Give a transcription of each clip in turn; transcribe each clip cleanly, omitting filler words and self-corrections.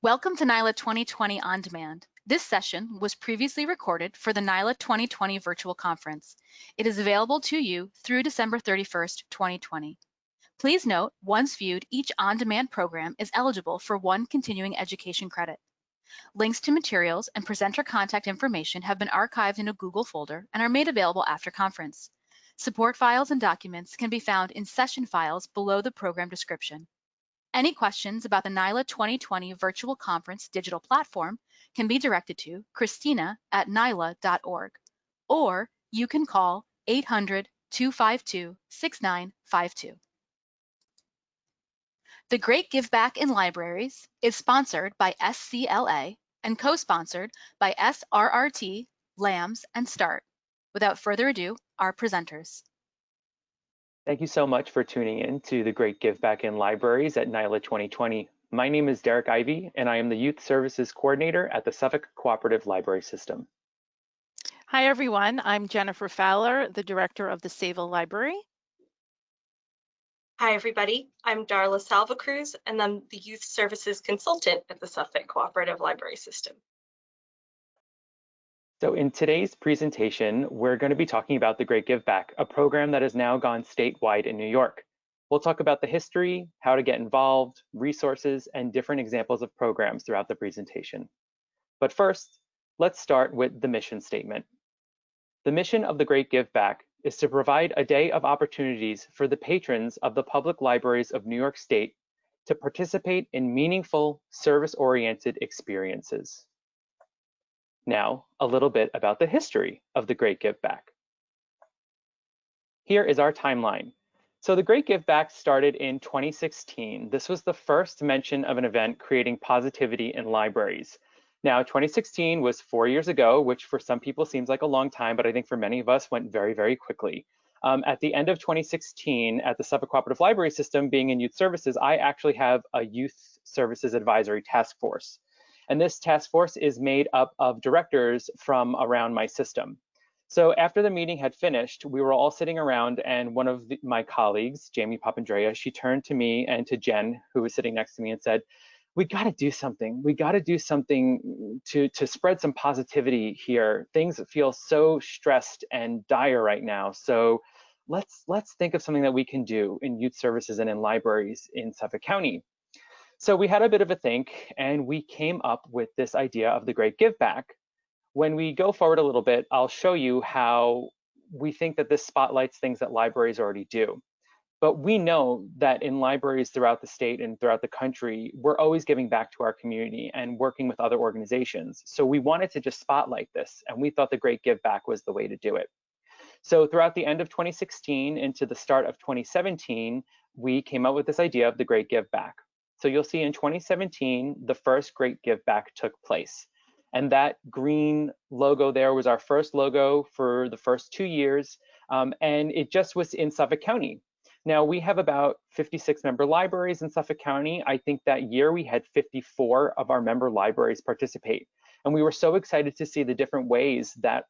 Welcome to NYLA 2020 On Demand. This session was previously recorded for the NYLA 2020 virtual conference. It is available to you through December 31st, 2020. Please note, once viewed, each on-demand program is eligible for 1 continuing education credit. Links to materials and presenter contact information have been archived in a Google folder and are made available after conference. Support files and documents can be found in session files below the program description. Any questions about the NYLA 2020 virtual conference digital platform can be directed to Christina@nyla.org, or you can call 800-252-6952. The Great Giveback in Libraries is sponsored by SCLA and co-sponsored by SRRT, LAMS, and START. Without further ado, our presenters. Thank you so much for tuning in to the Great Giveback in Libraries at NYLA 2020. My name is Derek Ivie, and I am the Youth Services Coordinator at the Suffolk Cooperative Library System. Hi, everyone. I'm Jennifer Fowler, the Director of the Sayville Library. Hi, everybody. I'm Darla Salvacruz, and I'm the Youth Services Consultant at the Suffolk Cooperative Library System. So in today's presentation, we're going to be talking about the Great Giveback, a program that has now gone statewide in New York. We'll talk about the history, how to get involved, resources, and different examples of programs throughout the presentation. But first, let's start with the mission statement. The mission of the Great Giveback is to provide a day of opportunities for the patrons of the public libraries of New York State to participate in meaningful, service-oriented experiences. Now, a little bit about the history of the Great Giveback. Here is our timeline. So the Great Giveback started in 2016. This was the first mention of an event creating positivity in libraries. Now, 2016 was 4 years ago, which for some people seems like a long time, but I think for many of us went very, very quickly. At the end of 2016, at the Suffolk Cooperative Library System, being in youth services, I actually have a youth services advisory task force. And this task force is made up of directors from around my system. So after the meeting had finished, we were all sitting around, and one of my colleagues, Jamie Papandrea, she turned to me and to Jen, who was sitting next to me, and said, we got to do something. We got to do something to spread some positivity here. Things feel so stressed and dire right now. So let's think of something that we can do in youth services and in libraries in Suffolk County. So we had a bit of a think, and we came up with this idea of the Great Giveback. When we go forward a little bit, I'll show you how we think that this spotlights things that libraries already do. But we know that in libraries throughout the state and throughout the country, we're always giving back to our community and working with other organizations. So we wanted to just spotlight this, and we thought the Great Giveback was the way to do it. So throughout the end of 2016 into the start of 2017, we came up with this idea of the Great Giveback. So you'll see in 2017, the first Great Giveback took place. And that green logo there was our first logo for the first 2 years. And it just was in Suffolk County. Now we have about 56 member libraries in Suffolk County. I think that year we had 54 of our member libraries participate. And we were so excited to see the different ways that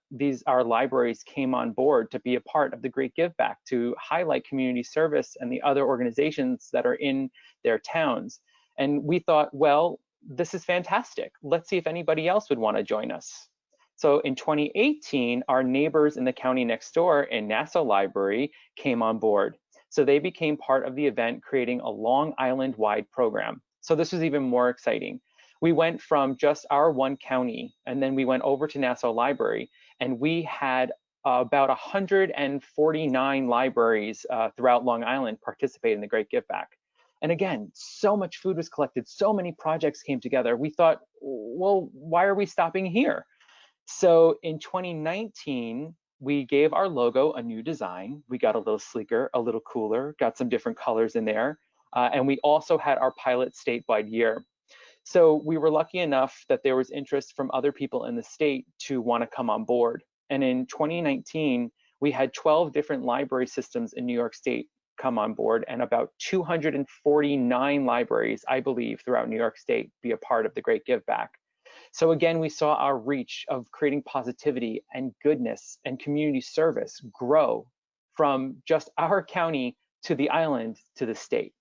our libraries came on board to be a part of the Great Giveback, to highlight community service and the other organizations that are in their towns. And we thought, well, this is fantastic. Let's see if anybody else would want to join us. So in 2018, our neighbors in the county next door in Nassau Library came on board. So they became part of the event, creating a Long Island-wide program. So this was even more exciting. We went from just our one county, and then we went over to Nassau Library, and we had about 149 libraries throughout Long Island participate in the Great Giveback. And again, so much food was collected, so many projects came together. We thought, well, why are we stopping here? So in 2019, we gave our logo a new design. We got a little sleeker, a little cooler, got some different colors in there. And we also had our pilot statewide year. So we were lucky enough that there was interest from other people in the state to want to come on board. And in 2019, we had 12 different library systems in New York State come on board, and about 249 libraries, I believe, throughout New York State be a part of the Great Giveback. So again, we saw our reach of creating positivity and goodness and community service grow from just our county to the island to the state.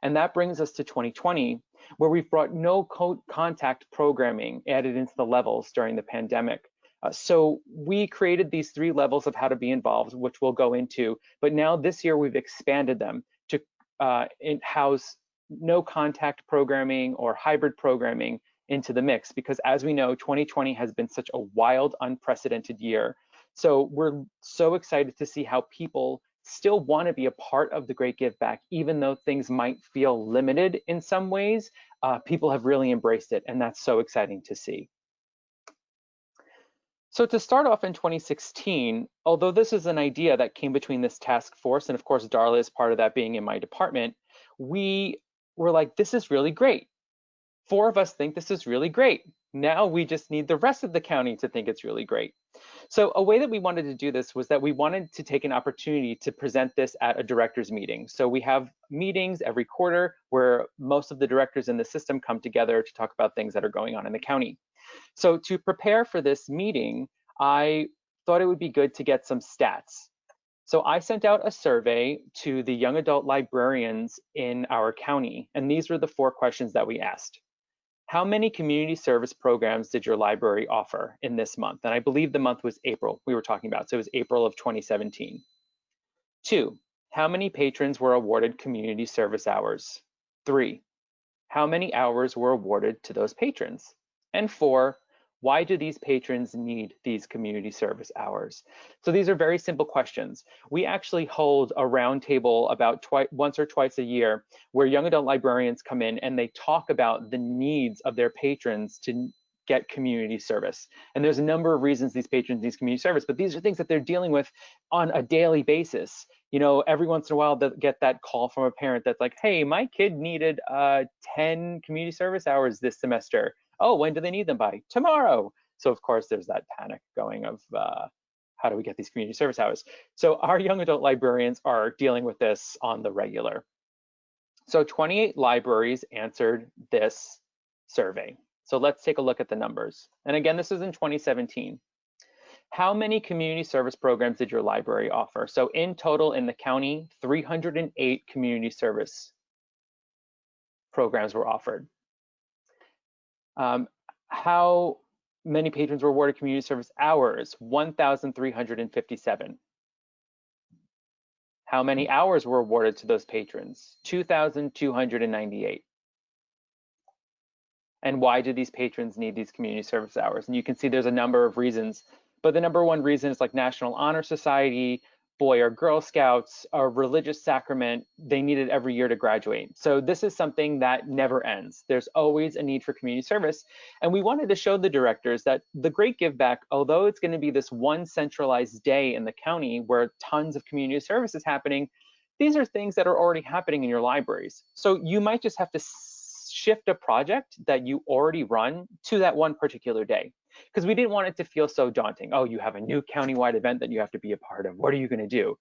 And that brings us to 2020, where we've brought no contact programming added into the levels during the pandemic. So we created these 3 levels of how to be involved, which we'll go into, but now this year we've expanded them to house no contact programming or hybrid programming into the mix, because as we know, 2020 has been such a wild, unprecedented year. So we're so excited to see how people still want to be a part of the Great Give Back, even though things might feel limited in some ways. People have really embraced it, and that's so exciting to see. So to start off in 2016, although this is an idea that came between this task force, and of course Darla is part of that being in my department, we were like, this is really great. 4 of us think this is really great. Now we just need the rest of the county to think it's really great. So a way that we wanted to do this was that we wanted to take an opportunity to present this at a directors meeting. So we have meetings every quarter where most of the directors in the system come together to talk about things that are going on in the county. So to prepare for this meeting, I thought it would be good to get some stats. So I sent out a survey to the young adult librarians in our county, and these were the 4 questions that we asked. How many community service programs did your library offer in this month? And I believe the month was April we were talking about, so it was April of 2017. 2, how many patrons were awarded community service hours? 3, how many hours were awarded to those patrons? And 4, why do these patrons need these community service hours? So these are very simple questions. We actually hold a roundtable about once or twice a year where young adult librarians come in and they talk about the needs of their patrons to get community service. And there's a number of reasons these patrons need community service, but these are things that they're dealing with on a daily basis. You know, every once in a while they'll get that call from a parent that's like, hey, my kid needed 10 community service hours this semester. Oh, when do they need them by? Tomorrow. So of course there's that panic going of how do we get these community service hours? So our young adult librarians are dealing with this on the regular. So 28 libraries answered this survey. So let's take a look at the numbers. And again, this is in 2017. How many community service programs did your library offer? So in total in the county, 308 community service programs were offered. How many patrons were awarded community service hours? 1,357. How many hours were awarded to those patrons? 2,298. And why do these patrons need these community service hours? And you can see there's a number of reasons, but the number 1 reason is like National Honor Society, Boy or Girl Scouts, a religious sacrament. They need it every year to graduate. So this is something that never ends. There's always a need for community service. And we wanted to show the directors that the Great Give Back, although it's going to be this one centralized day in the county where tons of community service is happening, these are things that are already happening in your libraries. So you might just have to shift a project that you already run to that one particular day, because we didn't want it to feel so daunting. Oh, you have a new countywide event that you have to be a part of. What are you going to do?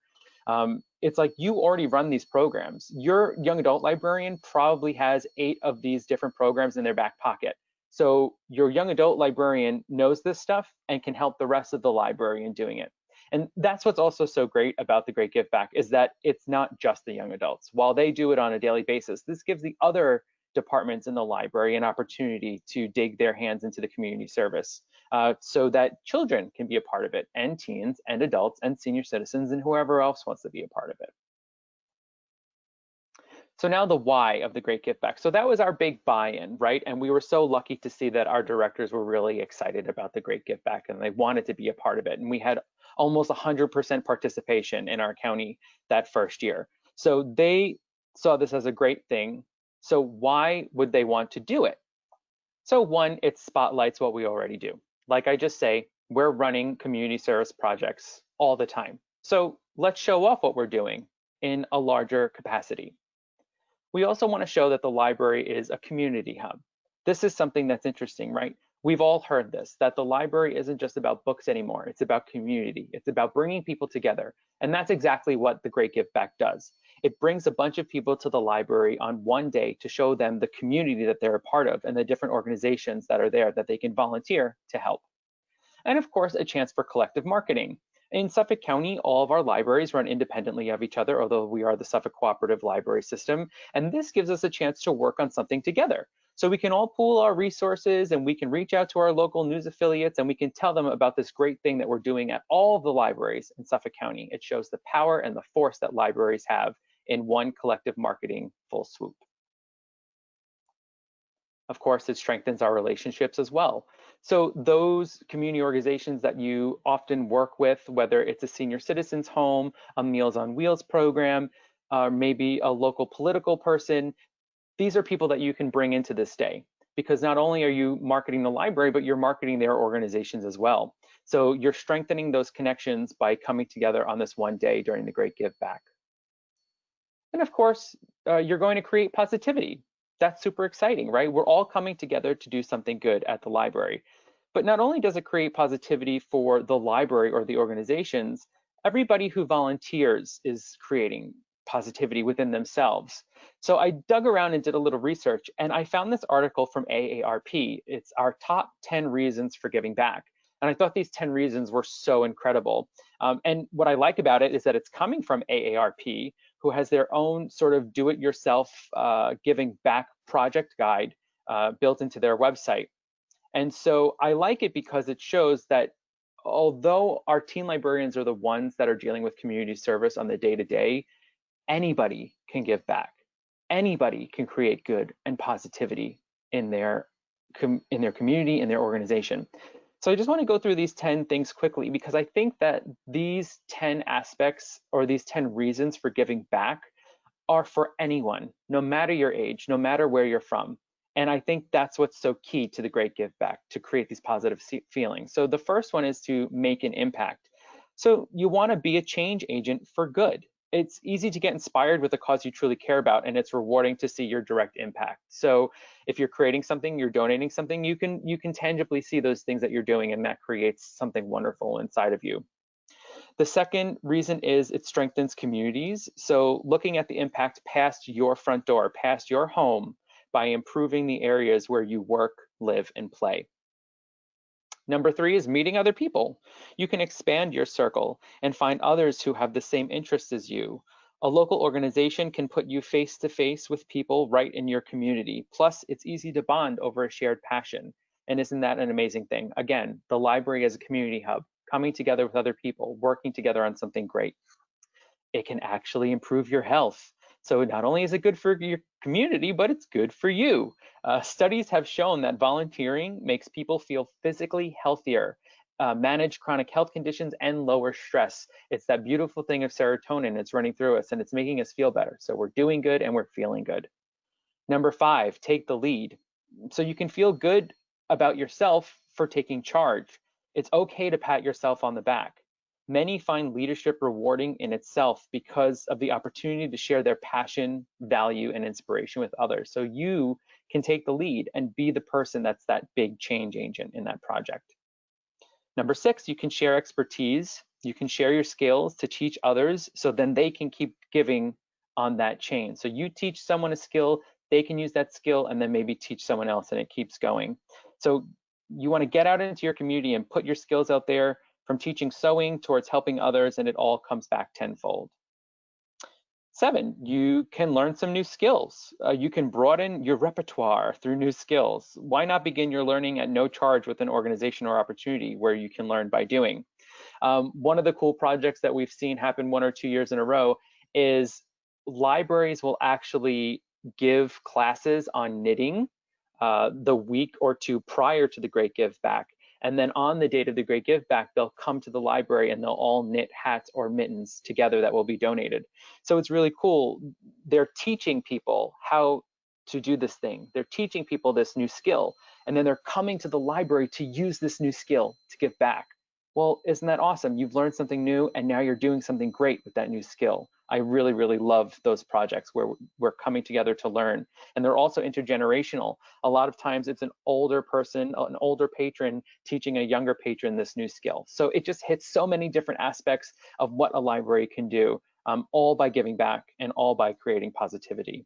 It's like you already run these programs. Your young adult librarian probably has 8 of these different programs in their back pocket. So your young adult librarian knows this stuff and can help the rest of the library in doing it. And that's what's also so great about the Great Give Back, is that it's not just the young adults. While they do it on a daily basis, this gives the other departments in the library an opportunity to dig their hands into the community service so that children can be a part of it, and teens and adults and senior citizens and whoever else wants to be a part of it. So now the why of the Great Give Back. So that was our big buy-in, right? And we were so lucky to see that our directors were really excited about the Great Give Back and they wanted to be a part of it. And we had almost 100% participation in our county that first year. So they saw this as a great thing. So why would they want to do it? So 1, it spotlights what we already do. Like I just say, we're running community service projects all the time. So let's show off what we're doing in a larger capacity. We also want to show that the library is a community hub. This is something that's interesting, right? We've all heard this, that the library isn't just about books anymore. It's about community. It's about bringing people together. And that's exactly what the Great Give Back does. It brings a bunch of people to the library on one day to show them the community that they're a part of and the different organizations that are there that they can volunteer to help. And of course, a chance for collective marketing. In Suffolk County, all of our libraries run independently of each other, although we are the Suffolk Cooperative Library System, and this gives us a chance to work on something together. So we can all pool our resources and we can reach out to our local news affiliates and we can tell them about this great thing that we're doing at all of the libraries in Suffolk County. It shows the power and the force that libraries have in one collective marketing full swoop. Of course, it strengthens our relationships as well. So those community organizations that you often work with, whether it's a senior citizens home, a Meals on Wheels program, maybe a local political person, these are people that you can bring into this day, because not only are you marketing the library, but you're marketing their organizations as well. So you're strengthening those connections by coming together on this one day during the Great Give Back. And of course, you're going to create positivity. That's super exciting, right? We're all coming together to do something good at the library. But not only does it create positivity for the library or the organizations, everybody who volunteers is creating positivity within themselves. So I dug around and did a little research, and I found this article from AARP. It's our top 10 reasons for giving back. And I thought these 10 reasons were so incredible. And what I like about it is that it's coming from AARP, who has their own sort of do-it-yourself giving back project guide built into their website. And so I like it because it shows that although our teen librarians are the ones that are dealing with community service on the day-to-day, anybody can give back. Anybody can create good and positivity in their community, in their organization. So I just want to go through these 10 things quickly because I think that these 10 aspects or these 10 reasons for giving back are for anyone, no matter your age, no matter where you're from. And I think that's what's so key to the Great Give Back, to create these positive feelings. So the first one is to make an impact. So you want to be a change agent for good. It's easy to get inspired with a cause you truly care about, and it's rewarding to see your direct impact. So if you're creating something, you're donating something, you can tangibly see those things that you're doing, and that creates something wonderful inside of you. The second reason is it strengthens communities. So looking at the impact past your front door, past your home, by improving the areas where you work, live, and play. Number 3 is meeting other people. You can expand your circle and find others who have the same interests as you. A local organization can put you face to face with people right in your community. Plus, it's easy to bond over a shared passion. And isn't that an amazing thing? Again, the library as a community hub, coming together with other people, working together on something great. It can actually improve your health. So not only is it good for your community, but it's good for you. Studies have shown that volunteering makes people feel physically healthier, manage chronic health conditions, and lower stress. It's that beautiful thing of serotonin. It's running through us and it's making us feel better. So we're doing good and we're feeling good. Number 5, take the lead. So you can feel good about yourself for taking charge. It's okay to pat yourself on the back. Many find leadership rewarding in itself because of the opportunity to share their passion, value, and inspiration with others. So you can take the lead and be the person that's that big change agent in that project. Number 6, you can share expertise. You can share your skills to teach others so then they can keep giving on that chain. So you teach someone a skill, they can use that skill and then maybe teach someone else and it keeps going. So you want to get out into your community and put your skills out there, from teaching sewing towards helping others, and it all comes back tenfold. 7, you can learn some new skills. You can broaden your repertoire through new skills. Why not begin your learning at no charge with an organization or opportunity where you can learn by doing? One of the cool projects that we've seen happen 1 or 2 years in a row is libraries will actually give classes on knitting the week or 2 prior to the Great Give Back. And then on the date of the Great Give Back, they'll come to the library and they'll all knit hats or mittens together that will be donated. So it's really cool. They're teaching people how to do this thing. They're teaching people this new skill. And then they're coming to the library to use this new skill to give back. Well, isn't that awesome? You've learned something new and now you're doing something great with that new skill. I really, really love those projects where we're coming together to learn. And they're also intergenerational. A lot of times it's an older person, an older patron teaching a younger patron this new skill. So it just hits so many different aspects of what a library can do, all by giving back and all by creating positivity.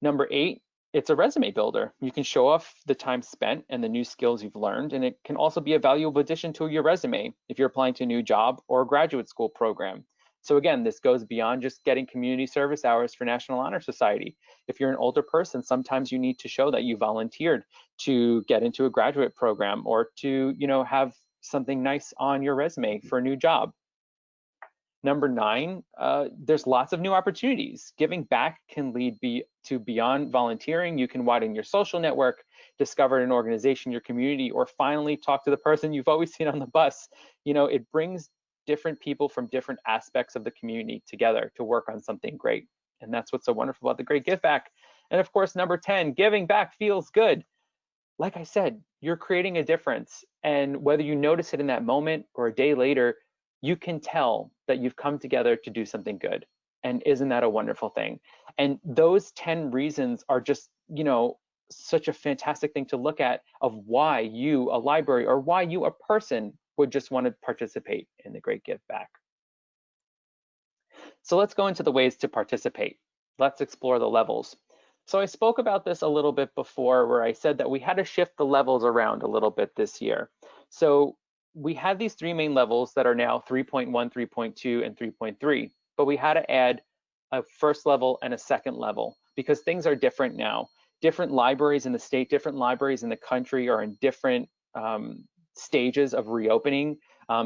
Number 8, it's a resume builder. You can show off the time spent and the new skills you've learned, and it can also be a valuable addition to your resume if you're applying to a new job or a graduate school program. So again, this goes beyond just getting community service hours for National Honor Society. If you're an older person, sometimes you need to show that you volunteered to get into a graduate program or to, have something nice on your resume for a new job. Number 9, there's lots of new opportunities. Giving back can lead to beyond volunteering. You can widen your social network, discover an organization, your community, or finally talk to the person you've always seen on the bus. It brings different people from different aspects of the community together to work on something great. And that's what's so wonderful about the Great Give Back. And of course, number 10, giving back feels good. Like I said, you're creating a difference. And whether you notice it in that moment or a day later, you can tell that you've come together to do something good. And isn't that a wonderful thing? And those 10 reasons are just, such a fantastic thing to look at of why you, a library, or why you, a person, would just want to participate in the Great Give Back. So let's go into the ways to participate. Let's explore the levels. So I spoke about this a little bit before, where I said that we had to shift the levels around a little bit this year. So we had these 3 main levels that are now 3.1, 3.2, and 3.3, but we had to add a first level and a second level because things are different now. Different libraries in the state, different libraries in the country are in different stages of reopening.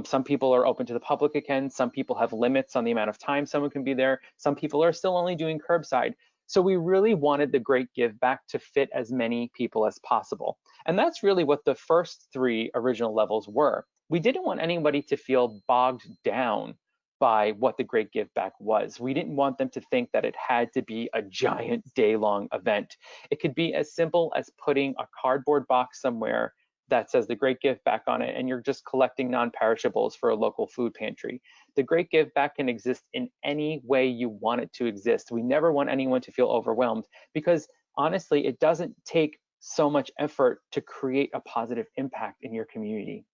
Some people are open to the public again. Some people have limits on the amount of time someone can be there. Some people are still only doing curbside. So we really wanted the Great Give Back to fit as many people as possible. And that's really what the first 3 original levels were. We didn't want anybody to feel bogged down by what the Great Give Back was. We didn't want them to think that it had to be a giant day-long event. It could be as simple as putting a cardboard box somewhere that says the Great Give Back on it, and you're just collecting non-perishables for a local food pantry. The Great Give Back can exist in any way you want it to exist. We never want anyone to feel overwhelmed because honestly, it doesn't take so much effort to create a positive impact in your community.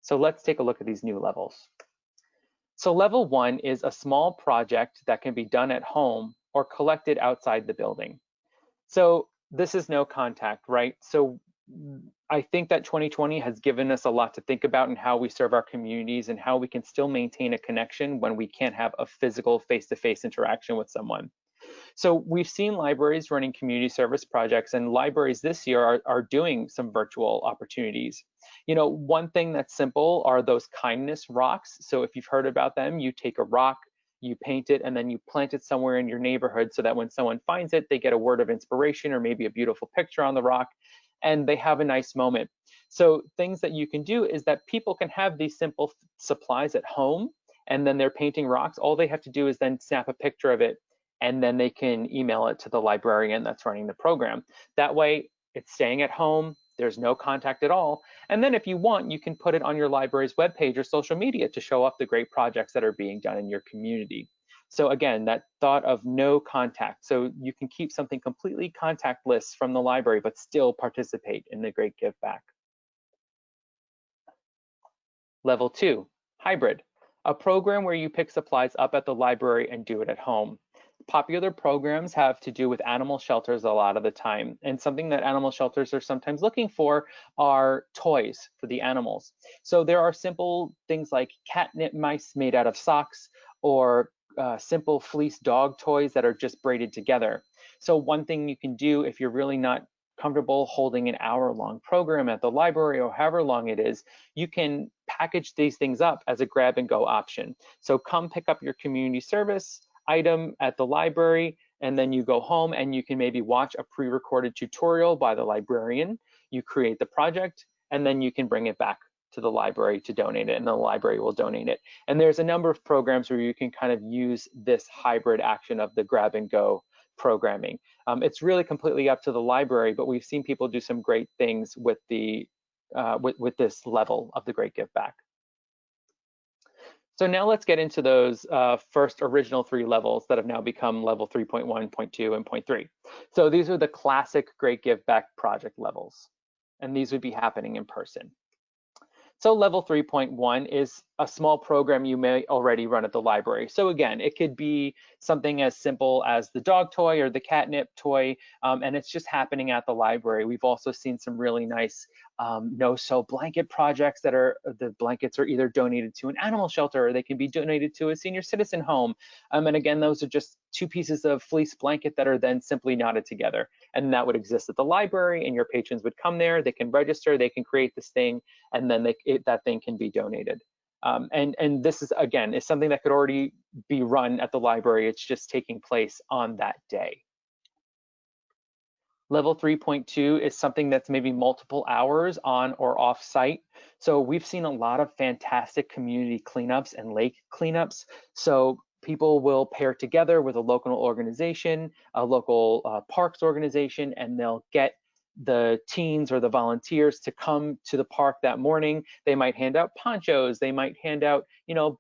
So let's take a look at these new levels. So level 1 is a small project that can be done at home or collected outside the building. So this is no contact, right? So I think that 2020 has given us a lot to think about in how we serve our communities and how we can still maintain a connection when we can't have a physical face-to-face interaction with someone. So we've seen libraries running community service projects, and libraries this year are doing some virtual opportunities. One thing that's simple are those kindness rocks. So if you've heard about them, you take a rock, you paint it, and then you plant it somewhere in your neighborhood so that when someone finds it, they get a word of inspiration or maybe a beautiful picture on the rock, and they have a nice moment. So things that you can do is that people can have these simple supplies at home, and then they're painting rocks. All they have to do is then snap a picture of it, and then they can email it to the librarian that's running the program. That way, it's staying at home, there's no contact at all. And then if you want, you can put it on your library's webpage or social media to show off the great projects that are being done in your community. So again, that thought of no contact. So you can keep something completely contactless from the library, but still participate in the Great Give Back. Level 2, hybrid, a program where you pick supplies up at the library and do it at home. Popular programs have to do with animal shelters a lot of the time, and something that animal shelters are sometimes looking for are toys for the animals. So there are simple things like catnip mice made out of socks, or simple fleece dog toys that are just braided together. So one thing you can do if you're really not comfortable holding an hour-long program at the library or however long it is, you can package these things up as a grab-and-go option. So come pick up your community service item at the library, and then you go home and you can maybe watch a pre-recorded tutorial by the librarian. You create the project, and then you can bring it back to the library to donate it, and the library will donate it. And there's a number of programs where you can kind of use this hybrid action of the grab and go programming. It's really completely up to the library, but we've seen people do some great things with the with this level of the Great Give Back. So now let's get into those first original 3 levels that have now become level 3.1, 0.2, and 0.3. So these are the classic Great Give Back project levels, and these would be happening in person. So level 3.1 is a small program you may already run at the library. So again, it could be something as simple as the dog toy or the catnip toy, and it's just happening at the library. We've also seen some really nice no-sew blanket projects that are, the blankets are either donated to an animal shelter or they can be donated to a senior citizen home. And again, those are just 2 pieces of fleece blanket that are then simply knotted together. And that would exist at the library, and your patrons would come there, they can register, they can create this thing, and then that thing can be donated. And this is, again, is something that could already be run at the library. It's just taking place on that day. Level 3.2 is something that's maybe multiple hours on or off site. So we've seen a lot of fantastic community cleanups and lake cleanups. So people will pair together with a local organization, a local parks organization, and they'll get the teens or the volunteers to come to the park that morning. They might hand out ponchos, they might hand out,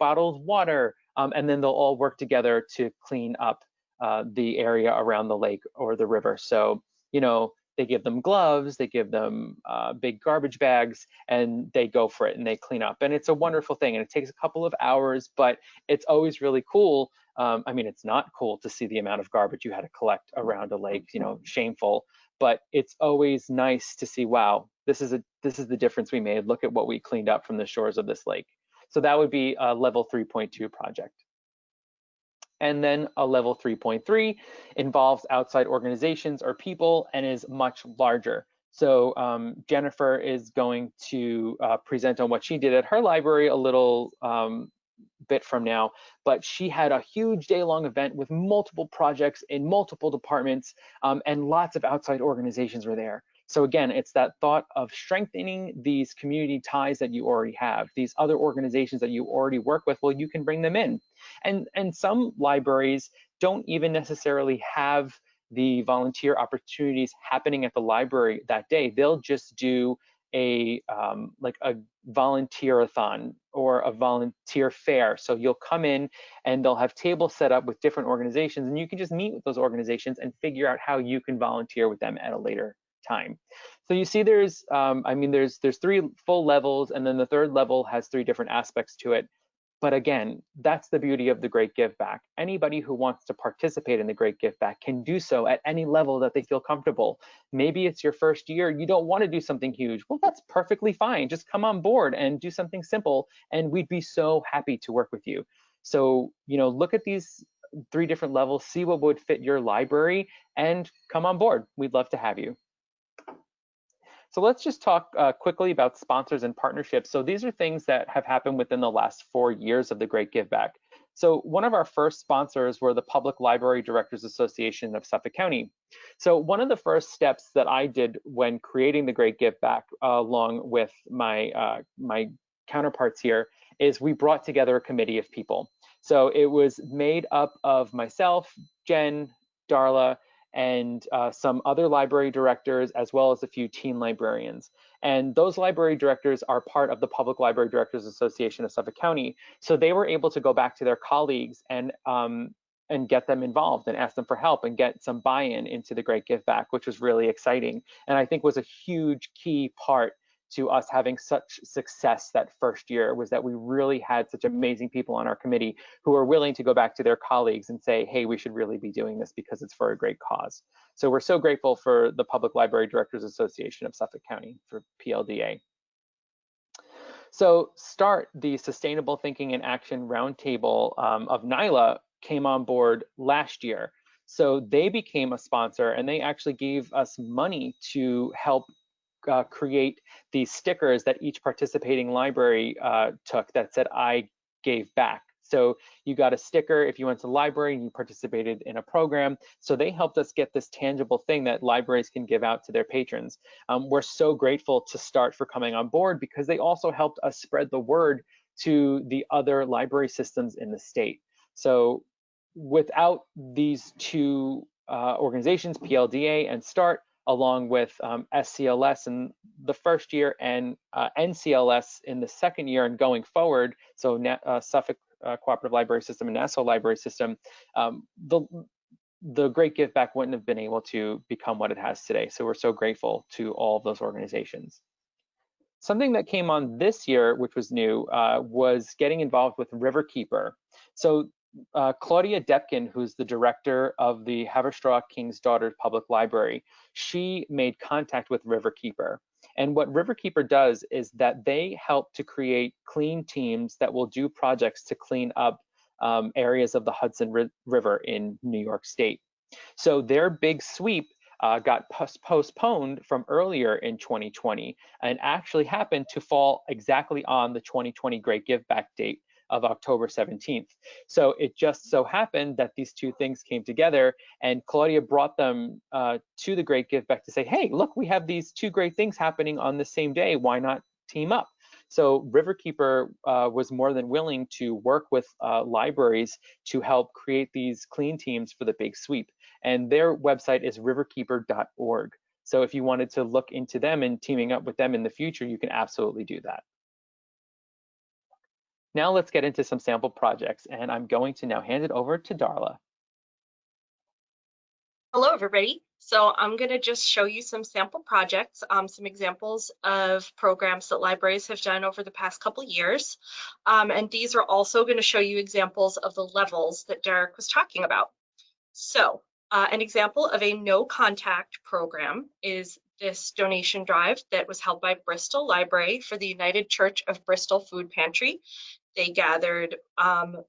bottled water, and then they'll all work together to clean up the area around the lake or the river. So, they give them gloves, they give them big garbage bags, and they go for it and they clean up. And it's a wonderful thing, and it takes a couple of hours, but it's always really cool. I mean, it's not cool to see the amount of garbage you had to collect around a lake, shameful. But it's always nice to see, wow, this is the difference we made. Look at what we cleaned up from the shores of this lake. So that would be a level 3.2 project. And then a level 3.3 involves outside organizations or people and is much larger. So Jennifer is going to present on what she did at her library a little bit from now, but she had a huge day-long event with multiple projects in multiple departments, and lots of outside organizations were there. So again, it's that thought of strengthening these community ties that you already have, these other organizations that you already work with. Well, you can bring them in. And some libraries don't even necessarily have the volunteer opportunities happening at the library that day. They'll just do a like a volunteer-a-thon or a volunteer fair. So you'll come in and they'll have tables set up with different organizations, and you can just meet with those organizations and figure out how you can volunteer with them at a later time. So you see there's, there's 3 full levels, and then the 3rd level has 3 different aspects to it. But again, that's the beauty of the Great Giveback. Anybody who wants to participate in the Great Giveback can do so at any level that they feel comfortable. Maybe it's your first year, you don't want to do something huge. Well, that's perfectly fine. Just come on board and do something simple, and we'd be so happy to work with you. So, look at these 3 different levels, see what would fit your library, and come on board. We'd love to have you. So let's just talk quickly about sponsors and partnerships. So these are things that have happened within the last 4 years of the Great Giveback. So one of our first sponsors were the Public Library Directors Association of Suffolk County. So one of the first steps that I did when creating the Great Giveback, along with my my counterparts here, is we brought together a committee of people. So it was made up of myself, Jen, Darla, and some other library directors, as well as a few teen librarians. And those library directors are part of the Public Library Directors Association of Suffolk County. So they were able to go back to their colleagues and get them involved and ask them for help and get some buy-in into the Great Giveback, which was really exciting. And I think was a huge key part to us having such success that first year, was that we really had such amazing people on our committee who were willing to go back to their colleagues and say, hey, we should really be doing this because it's for a great cause. So we're so grateful for the Public Library Directors Association of Suffolk County, for PLDA. So START, the Sustainable Thinking and Action Roundtable of NYLA, came on board last year. So they became a sponsor, and they actually gave us money to help create these stickers that each participating library took that said, I gave back. So you got a sticker if you went to the library and you participated in a program. So they helped us get this tangible thing that libraries can give out to their patrons. We're so grateful to START for coming on board, because they also helped us spread the word to the other library systems in the state. So without these 2 organizations, PLDA and START, along with SCLS in the first year and NCLS in the second year and going forward, so Suffolk Cooperative Library System and Nassau Library System, the Great Giveback wouldn't have been able to become what it has today. So we're so grateful to all of those organizations. Something that came on this year, which was new, was getting involved with Riverkeeper. So Claudia Depkin, who's the director of the Haverstraw King's Daughters Public Library, she made contact with Riverkeeper. And what Riverkeeper does is that they help to create clean teams that will do projects to clean up areas of the Hudson River in New York State. So their big sweep got postponed from earlier in 2020 and actually happened to fall exactly on the 2020 Great Giveback date of October 17th. So it just so happened that these two things came together, and Claudia brought them to the Great Giveback to say, hey, look, we have these two great things happening on the same day. Why not team up? So Riverkeeper was more than willing to work with libraries to help create these clean teams for the big sweep. And their website is riverkeeper.org. So if you wanted to look into them and teaming up with them in the future, you can absolutely do that. Now let's get into some sample projects, and I'm going to now hand it over to Darla. Hello, everybody. So I'm going to just show you some sample projects, some examples of programs that libraries have done over the past couple years. And these are also going to show you examples of the levels that Derek was talking about. So an example of a no contact program is this donation drive that was held by Bristol Library for the United Church of Bristol Food Pantry. They gathered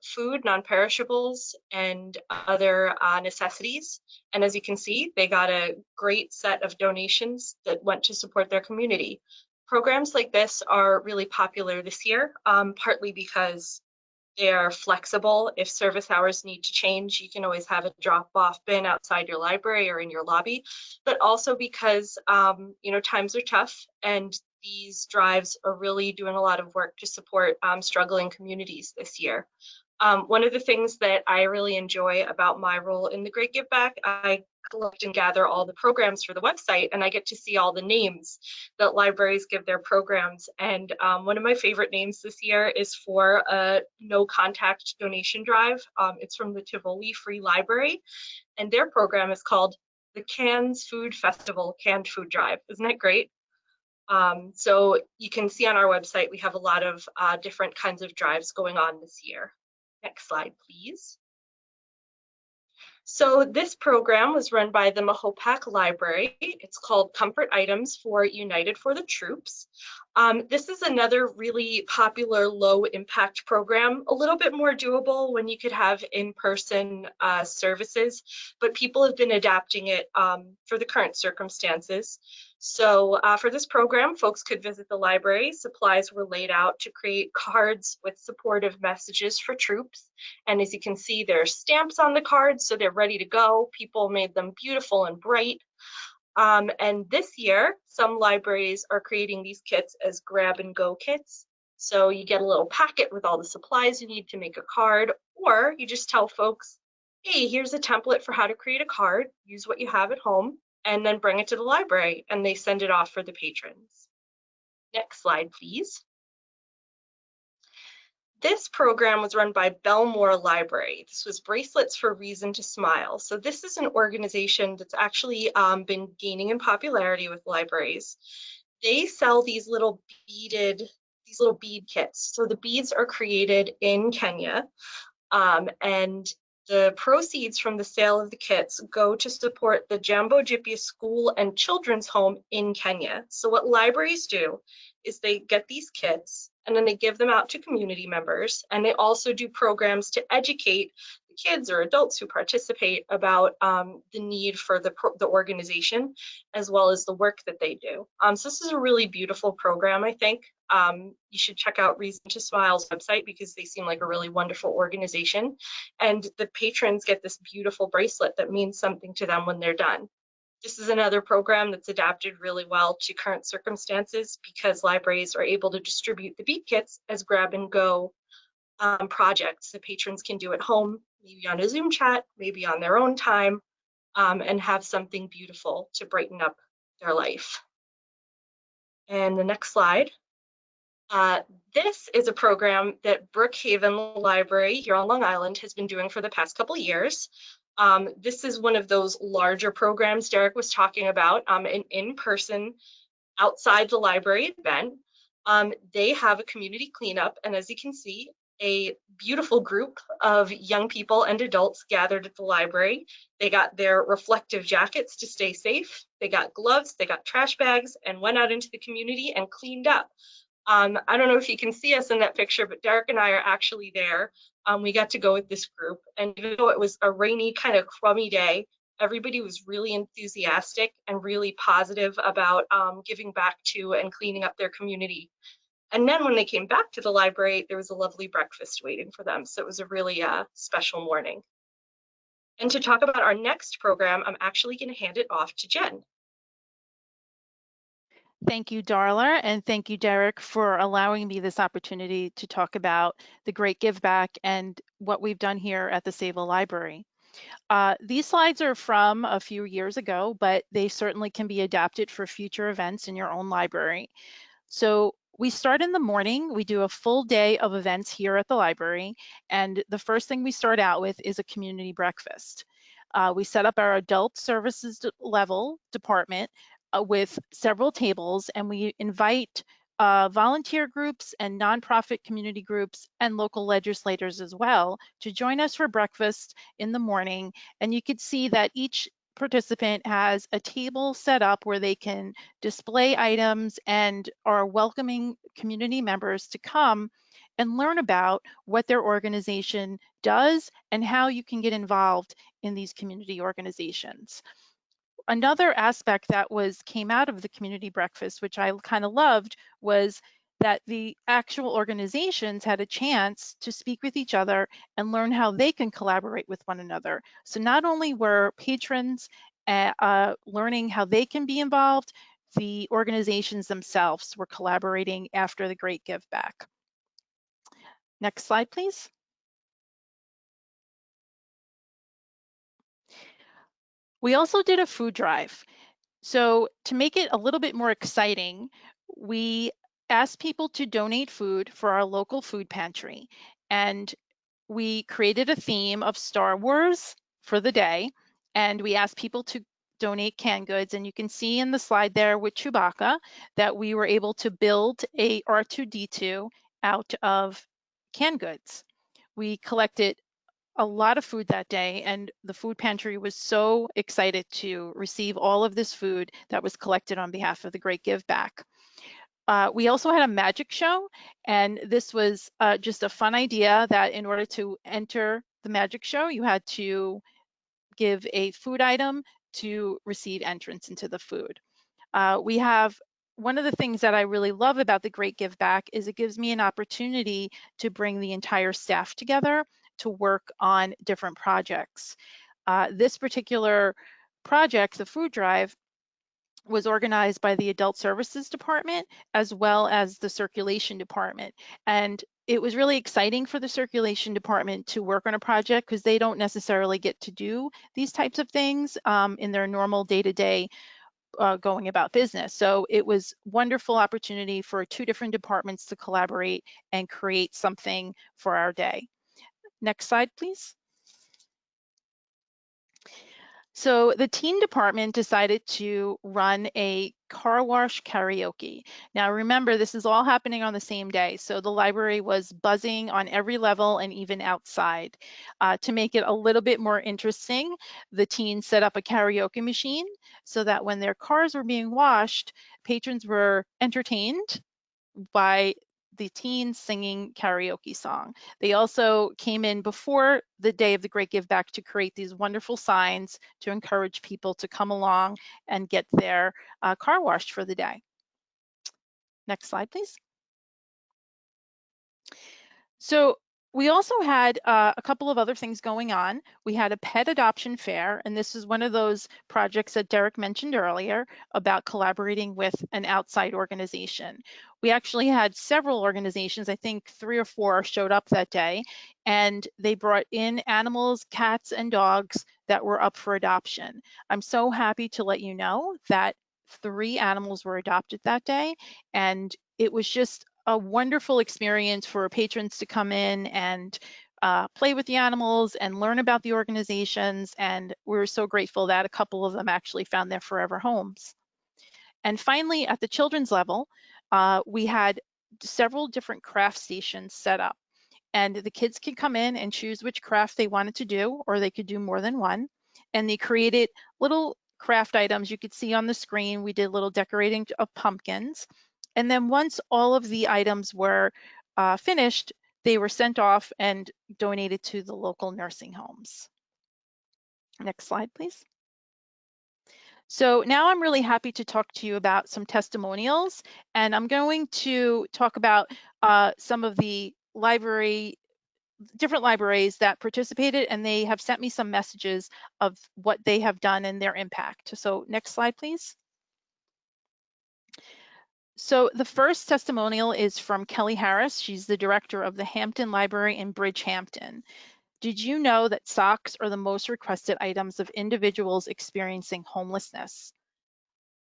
food, non-perishables, and other necessities. And as you can see, they got a great set of donations that went to support their community. Programs like this are really popular this year, partly because they are flexible. If service hours need to change, you can always have a drop-off bin outside your library or in your lobby, but also because times are tough, and these drives are really doing a lot of work to support struggling communities this year. One of the things that I really enjoy about my role in the Great Giveback, I collect and gather all the programs for the website, and I get to see all the names that libraries give their programs. And one of my favorite names this year is for a no contact donation drive. It's from the Tivoli Free Library, and their program is called the Cannes Food Festival Canned Food Drive. Isn't that great? So you can see on our website, we have a lot of different kinds of drives going on this year. Next slide, please. So this program was run by the Mahopac Library. It's called Comfort Items for United for the Troops. This is another really popular low impact program, a little bit more doable when you could have in-person services, but people have been adapting it for the current circumstances. So for this program, folks could visit the library. Supplies were laid out to create cards with supportive messages for troops. And as you can see, there are stamps on the cards, so they're ready to go. People made them beautiful and bright. And this year, some libraries are creating these kits as grab and go kits. So you get a little packet with all the supplies you need to make a card, or you just tell folks, hey, here's a template for how to create a card. Use what you have at home, and then bring it to the library, and they send it off for the patrons. Next slide, please. This program was run by Belmore Library. This was Bracelets for Reason to Smile. So this is an organization that's actually been gaining in popularity with libraries. They sell these little bead kits. So the beads are created in Kenya, and the proceeds from the sale of the kits go to support the Jambo Jipya School and Children's Home in Kenya. So what libraries do is they get these kits and then they give them out to community members, and they also do programs to educate the kids or adults who participate about the need for the organization, as well as the work that they do. So this is a really beautiful program, I think. You should check out Reason to Smile's website because they seem like a really wonderful organization. And the patrons get this beautiful bracelet that means something to them when they're done. This is another program that's adapted really well to current circumstances because libraries are able to distribute the bead kits as grab and go projects that patrons can do at home, maybe on a Zoom chat, maybe on their own time, and have something beautiful to brighten up their life. And the next slide. This is a program that Brookhaven Library here on Long Island has been doing for the past couple of years. This is one of those larger programs Derek was talking about, an in-person outside the library event. They have a community cleanup, and as you can see, a beautiful group of young people and adults gathered at the library. They got their reflective jackets to stay safe. They got gloves, they got trash bags, and went out into the community and cleaned up. I don't know if you can see us in that picture, but Derek and I are actually there. We got to go with this group, and even though it was a rainy, kind of crummy day, everybody was really enthusiastic and really positive about giving back to and cleaning up their community. And then when they came back to the library, there was a lovely breakfast waiting for them. So it was a really special morning. And to talk about our next program, I'm actually going to hand it off to Jen. Thank you, Darla, and thank you, Derek, for allowing me this opportunity to talk about the Great Giveback and what we've done here at the Sayville Library. These slides are from a few years ago, but they certainly can be adapted for future events in your own library. So we start in the morning. We do a full day of events here at the library, and the first thing we start out with is a community breakfast. We set up our adult services level department with several tables, and we invite volunteer groups and nonprofit community groups and local legislators as well to join us for breakfast in the morning. And you could see that each participant has a table set up where they can display items and are welcoming community members to come and learn about what their organization does and how you can get involved in these community organizations. Another aspect that came out of the community breakfast, which I kind of loved, was that the actual organizations had a chance to speak with each other and learn how they can collaborate with one another. So not only were patrons learning how they can be involved, the organizations themselves were collaborating after the Great Giveback. Next slide, please. We also did a food drive. So to make it a little bit more exciting, we asked people to donate food for our local food pantry. And we created a theme of Star Wars for the day. And we asked people to donate canned goods. And you can see in the slide there with Chewbacca that we were able to build a R2-D2 out of canned goods. We collected a lot of food that day, and the food pantry was so excited to receive all of this food that was collected on behalf of the Great Giveback. We also had a magic show, and this was just a fun idea that in order to enter the magic show, you had to give a food item to receive entrance into the food. We have one of the things that I really love about the Great Giveback is it gives me an opportunity to bring the entire staff together to work on different projects. This particular project, the food drive, was organized by the Adult Services Department as well as the Circulation Department. And it was really exciting for the Circulation Department to work on a project because they don't necessarily get to do these types of things in their normal day-to-day going about business. So it was a wonderful opportunity for two different departments to collaborate and create something for our day. Next slide, please. So the teen department decided to run a car wash karaoke. Now remember, this is all happening on the same day. So the library was buzzing on every level and even outside. To make it a little bit more interesting, the teens set up a karaoke machine so that when their cars were being washed, patrons were entertained by the teens singing karaoke song. They also came in before the day of the Great Giveback to create these wonderful signs to encourage people to come along and get their car washed for the day. Next slide, please. So we also had a couple of other things going on. We had a pet adoption fair, and this is one of those projects that Derek mentioned earlier about collaborating with an outside organization. We actually had several organizations, I think 3 or 4 showed up that day, and they brought in animals, cats and dogs that were up for adoption. I'm so happy to let you know that 3 animals were adopted that day, and it was just a wonderful experience for patrons to come in and play with the animals and learn about the organizations. And we're so grateful that a couple of them actually found their forever homes. And finally, at the children's level, we had several different craft stations set up, and the kids can come in and choose which craft they wanted to do, or they could do more than one. And they created little craft items. You could see on the screen, we did little decorating of pumpkins. And then once all of the items were finished, they were sent off and donated to the local nursing homes. Next slide, please. So now I'm really happy to talk to you about some testimonials, and I'm going to talk about some of the different libraries that participated, and they have sent me some messages of what they have done and their impact. So next slide, please. So the first testimonial is from Kelly Harris. She's the director of the Hampton Library in Bridgehampton. Did you know that socks are the most requested items of individuals experiencing homelessness?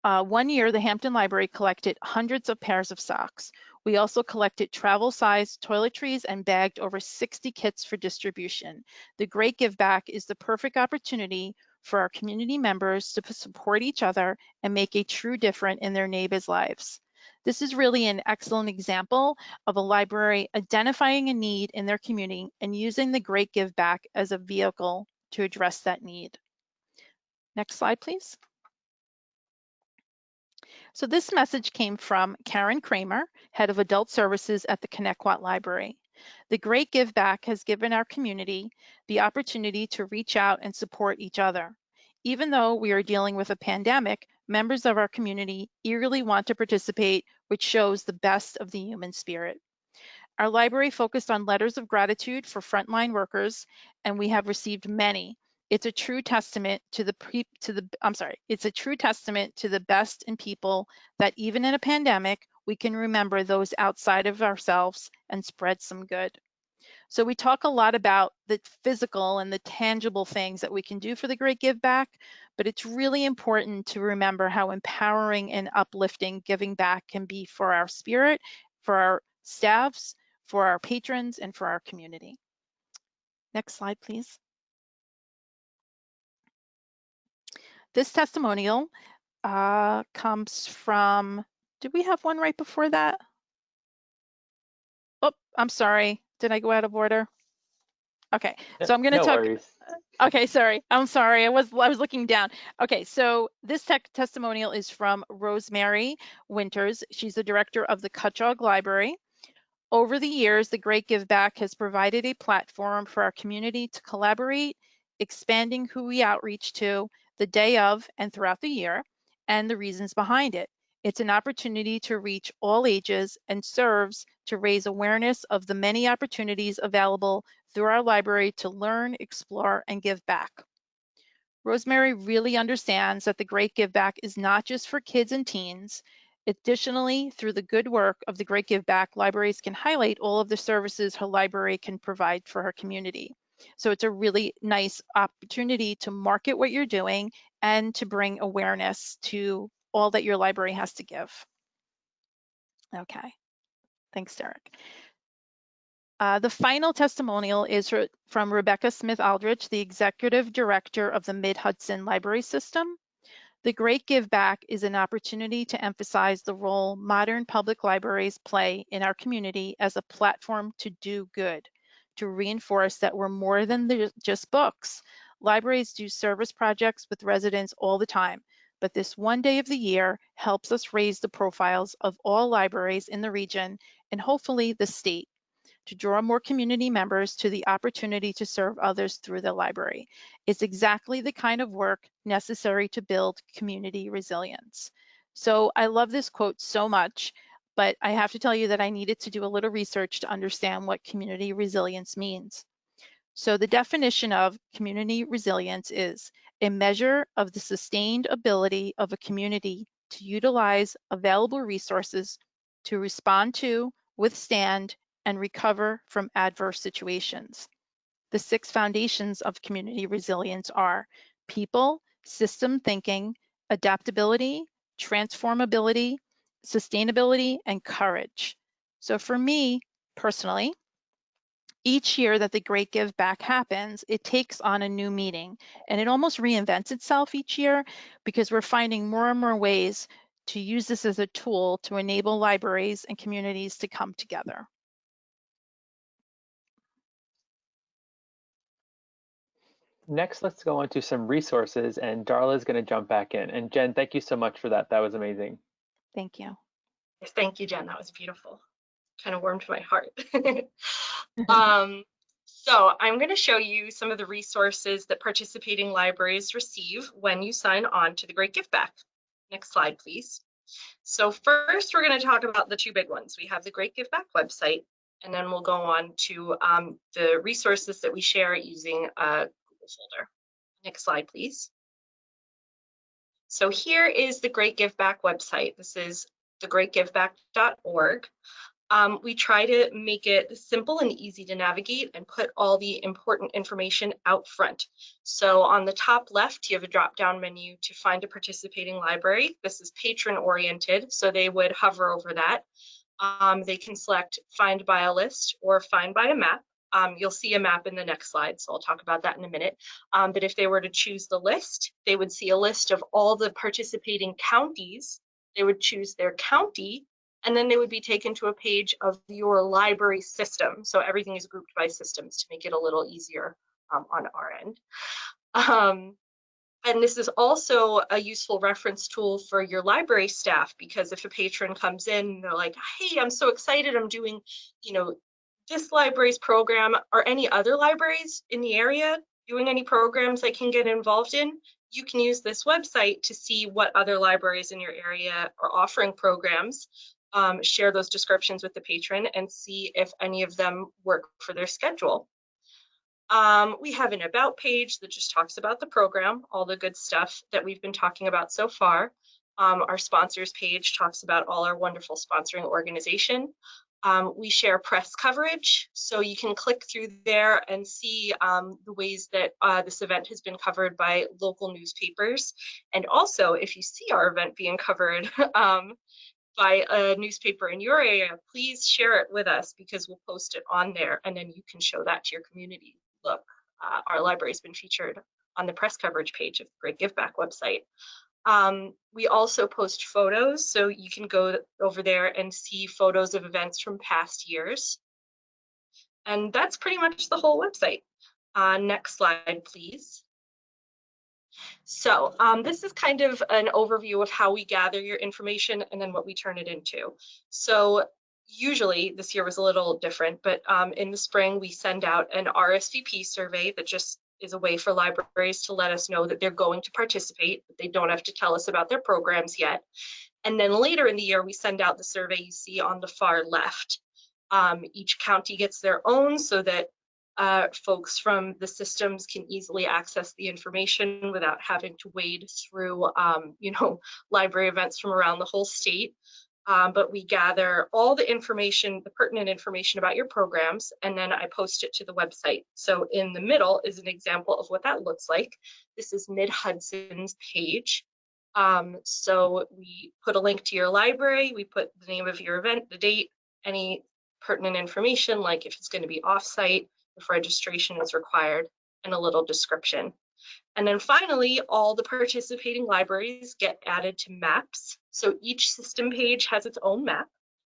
One year, the Hampton Library collected hundreds of pairs of socks. We also collected travel-sized toiletries and bagged over 60 kits for distribution. The Great Give Back is the perfect opportunity for our community members to support each other and make a true difference in their neighbors' lives. This is really an excellent example of a library identifying a need in their community and using the Great Give Back as a vehicle to address that need. Next slide, please. So this message came from Karen Kramer, Head of Adult Services at the Connecticut Library. The Great Give Back has given our community the opportunity to reach out and support each other. Even though we are dealing with a pandemic, members of our community eagerly want to participate, which shows the best of the human spirit. Our library focused on letters of gratitude for frontline workers, and we have received many. It's a true testament to the best in people that even in a pandemic, we can remember those outside of ourselves and spread some good. So we talk a lot about the physical and the tangible things that we can do for the Great Give Back, but it's really important to remember how empowering and uplifting giving back can be for our spirit, for our staffs, for our patrons, and for our community. Next slide, please. This testimonial comes from, did we have one right before that? Oh, I'm sorry. Did I go out of order? Okay, so I'm going to No talk. worries. Okay, sorry. I'm sorry. I was looking down. Okay, so this testimonial is from Rosemary Winters. She's the director of the Cutchogue Library. Over the years, the Great Give Back has provided a platform for our community to collaborate, expanding who we outreach to the day of and throughout the year, and the reasons behind it. It's an opportunity to reach all ages and serves to raise awareness of the many opportunities available through our library to learn, explore, and give back. Rosemary really understands that the Great Give Back is not just for kids and teens. Additionally, through the good work of the Great Give Back, libraries can highlight all of the services her library can provide for her community. So it's a really nice opportunity to market what you're doing and to bring awareness to all that your library has to give. Okay, thanks, Derek. The final testimonial is from Rebecca Smith-Aldrich, the Executive Director of the Mid-Hudson Library System. The Great Give Back is an opportunity to emphasize the role modern public libraries play in our community as a platform to do good, to reinforce that we're more than just books. Libraries do service projects with residents all the time, but this one day of the year helps us raise the profiles of all libraries in the region and hopefully the state, to draw more community members to the opportunity to serve others through the library. It's exactly the kind of work necessary to build community resilience. So I love this quote so much, but I have to tell you that I needed to do a little research to understand what community resilience means. So the definition of community resilience is a measure of the sustained ability of a community to utilize available resources to respond to, withstand, and recover from adverse situations. The 6 foundations of community resilience are people, system thinking, adaptability, transformability, sustainability, and courage. So for me personally, each year that the Great Give Back happens, it takes on a new meaning, and it almost reinvents itself each year because we're finding more and more ways to use this as a tool to enable libraries and communities to come together. Next, let's go on to some resources, and Darla is going to jump back in. And Jen, thank you so much for that. That was amazing. Thank you. Yes, thank you, Jen. That was beautiful. Kind of warmed my heart. So I'm going to show you some of the resources that participating libraries receive when you sign on to the Great Giveback. Next slide, please. So first, we're going to talk about the two big ones. We have the Great Giveback website, and then we'll go on to the resources that we share using a Google folder. Next slide, please. So here is the Great Giveback website. This is thegreatgiveback.org. We try to make it simple and easy to navigate and put all the important information out front. So on the top left, you have a drop-down menu to find a participating library. This is patron-oriented, so they would hover over that. They can select Find by a List or Find by a Map. You'll see a map in the next slide, so I'll talk about that in a minute. But if they were to choose the list, they would see a list of all the participating counties. They would choose their county, and then they would be taken to a page of your library system. So everything is grouped by systems to make it a little easier on our end. And this is also a useful reference tool for your library staff, because if a patron comes in and they're like, hey, I'm so excited, I'm doing, this library's program, or any other libraries in the area doing any programs I can get involved in, you can use this website to see what other libraries in your area are offering programs, share those descriptions with the patron, and see if any of them work for their schedule. We have an About page that just talks about the program, all the good stuff that we've been talking about so far. Our sponsors page talks about all our wonderful sponsoring organization. We share press coverage, so you can click through there and see the ways that this event has been covered by local newspapers. And also, if you see our event being covered by a newspaper in your area, please share it with us, because we'll post it on there, and then you can show that to your community. Look, our library's been featured on the press coverage page of the Great Giveback website. We also post photos, so you can go over there and see photos of events from past years. And that's pretty much the whole website. Next slide, please. So this is kind of an overview of how we gather your information and then what we turn it into. So usually, this year was a little different, but in the spring, we send out an RSVP survey that just is a way for libraries to let us know that they're going to participate, but they don't have to tell us about their programs yet. And then later in the year, we send out the survey you see on the far left. Each county gets their own, so that folks from the systems can easily access the information without having to wade through, library events from around the whole state. But we gather all the information, the pertinent information about your programs, and then I post it to the website. So in the middle is an example of what that looks like. This is Mid-Hudson's page. So we put a link to your library, we put the name of your event, the date, any pertinent information, like if it's going to be off-site, if registration is required, and a little description. And then finally, all the participating libraries get added to maps. So each system page has its own map.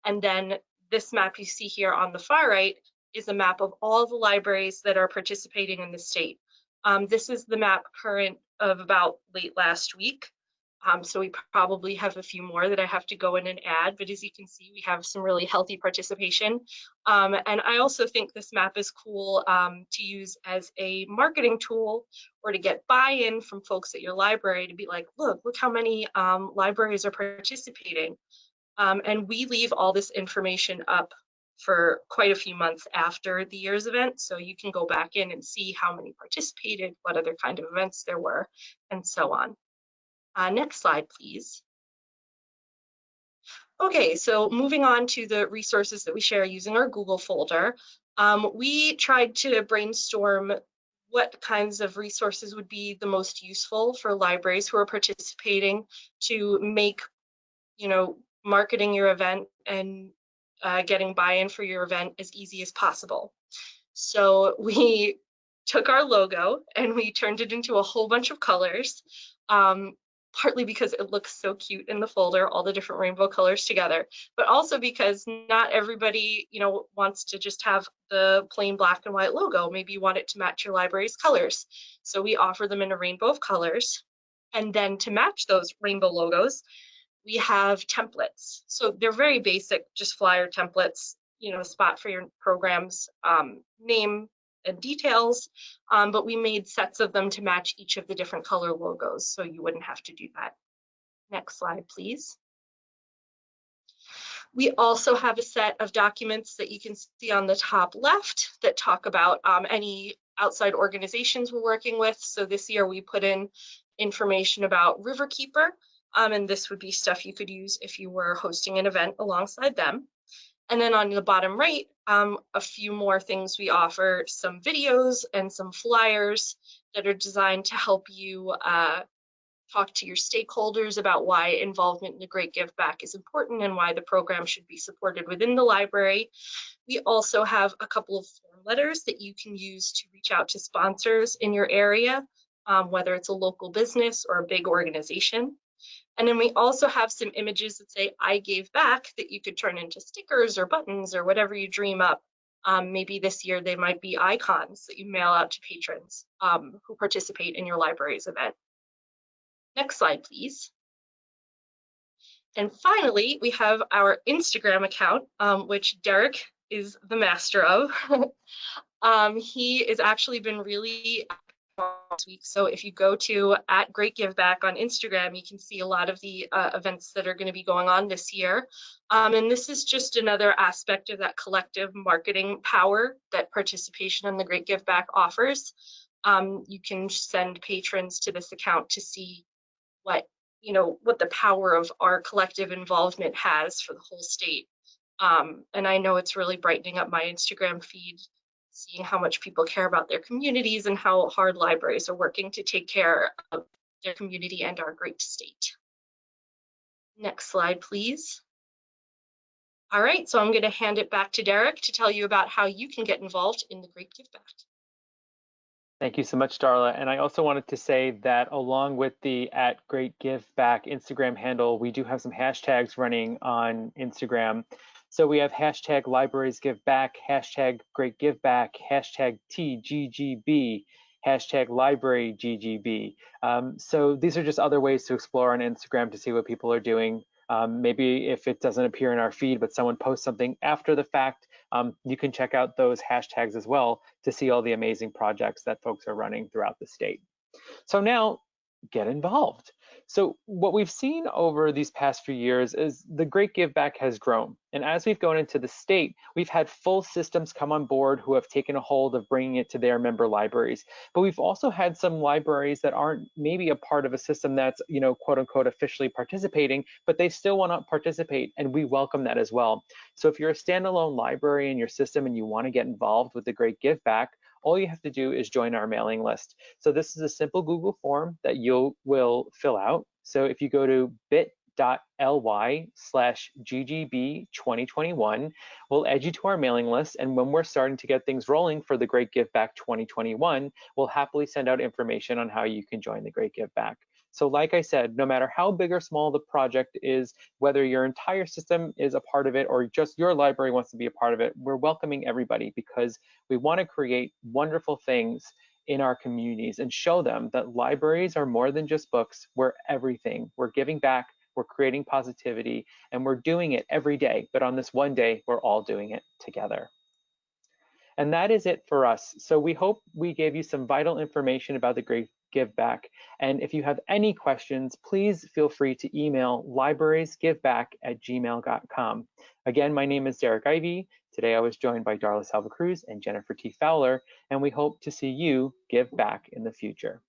And then this map you see here on the far right is a map of all the libraries that are participating in the state. This is the map current of about late last week. So we probably have a few more that I have to go in and add, but as you can see, we have some really healthy participation. And I also think this map is cool to use as a marketing tool, or to get buy-in from folks at your library to be like, look how many libraries are participating. And we leave all this information up for quite a few months after the year's event, so you can go back in and see how many participated, what other kind of events there were, and so on. Next slide, please. Okay, so moving on to the resources that we share using our Google folder. We tried to brainstorm what kinds of resources would be the most useful for libraries who are participating to make, marketing your event and getting buy-in for your event as easy as possible. So we took our logo and we turned it into a whole bunch of colors. partly because it looks so cute in the folder, all the different rainbow colors together, but also because not everybody, wants to just have the plain black and white logo. Maybe you want it to match your library's colors. So we offer them in a rainbow of colors. And then to match those rainbow logos, we have templates. So they're very basic, just flyer templates, a spot for your program's name and details, but we made sets of them to match each of the different color logos, so you wouldn't have to do that. Next slide, please. We also have a set of documents that you can see on the top left that talk about any outside organizations we're working with. So this year we put in information about Riverkeeper, and this would be stuff you could use if you were hosting an event alongside them. And then on the bottom right, a few more things we offer, some videos and some flyers that are designed to help you talk to your stakeholders about why involvement in the Great Give Back is important and why the program should be supported within the library. We also have a couple of form letters that you can use to reach out to sponsors in your area, whether it's a local business or a big organization. And then we also have some images that say, I gave back, that you could turn into stickers or buttons or whatever you dream up. Maybe this year they might be icons that you mail out to patrons who participate in your library's event. Next slide, please. And finally, we have our Instagram account, which Derek is the master of. He has actually been really this week. So if you go to @GreatGiveback on Instagram, you can see a lot of the events that are going to be going on this year. And this is just another aspect of that collective marketing power that participation in the Great Give Back offers. You can send patrons to this account to see what the power of our collective involvement has for the whole state. And I know it's really brightening up my Instagram feed, seeing how much people care about their communities and how hard libraries are working to take care of their community and our great state. Next slide, please. All right, so I'm going to hand it back to Derek to tell you about how you can get involved in the Great Give Back. Thank you so much, Darla. And I also wanted to say that along with the @GreatGiveback Instagram handle, we do have some hashtags running on Instagram. So we have hashtag #LibrariesGiveBack, hashtag #GreatGiveback, hashtag #TGGB, hashtag #LibraryGGB. So these are just other ways to explore on Instagram to see what people are doing. Maybe if it doesn't appear in our feed, but someone posts something after the fact, you can check out those hashtags as well to see all the amazing projects that folks are running throughout the state. So now, get involved. So what we've seen over these past few years is the Great Give Back has grown. And as we've gone into the state, we've had full systems come on board who have taken a hold of bringing it to their member libraries. But we've also had some libraries that aren't maybe a part of a system that's, quote unquote, officially participating, but they still want to participate, and we welcome that as well. So if you're a standalone library in your system and you want to get involved with the Great Give Back, all you have to do is join our mailing list. So this is a simple Google form that you will fill out. So if you go to bit.ly/GGB2021, we'll add you to our mailing list. And when we're starting to get things rolling for the Great Give Back 2021, we'll happily send out information on how you can join the Great Give Back. So like I said, no matter how big or small the project is, whether your entire system is a part of it or just your library wants to be a part of it, we're welcoming everybody because we want to create wonderful things in our communities and show them that libraries are more than just books. We're everything. We're giving back, we're creating positivity, and we're doing it every day. But on this one day, we're all doing it together. And that is it for us. So we hope we gave you some vital information about the Great Give Back. And if you have any questions, please feel free to email librariesgiveback@gmail.com. Again, my name is Derek Ivie. Today I was joined by Darla Salva-Cruz and Jennifer T. Fowler, and we hope to see you give back in the future.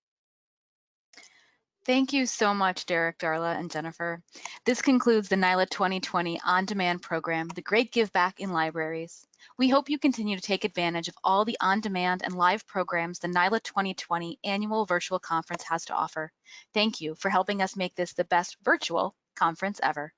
Thank you so much, Derek, Darla, and Jennifer. This concludes the NILA 2020 on-demand program, The Great Give Back in Libraries. We hope you continue to take advantage of all the on-demand and live programs the NILA 2020 annual virtual conference has to offer. Thank you for helping us make this the best virtual conference ever.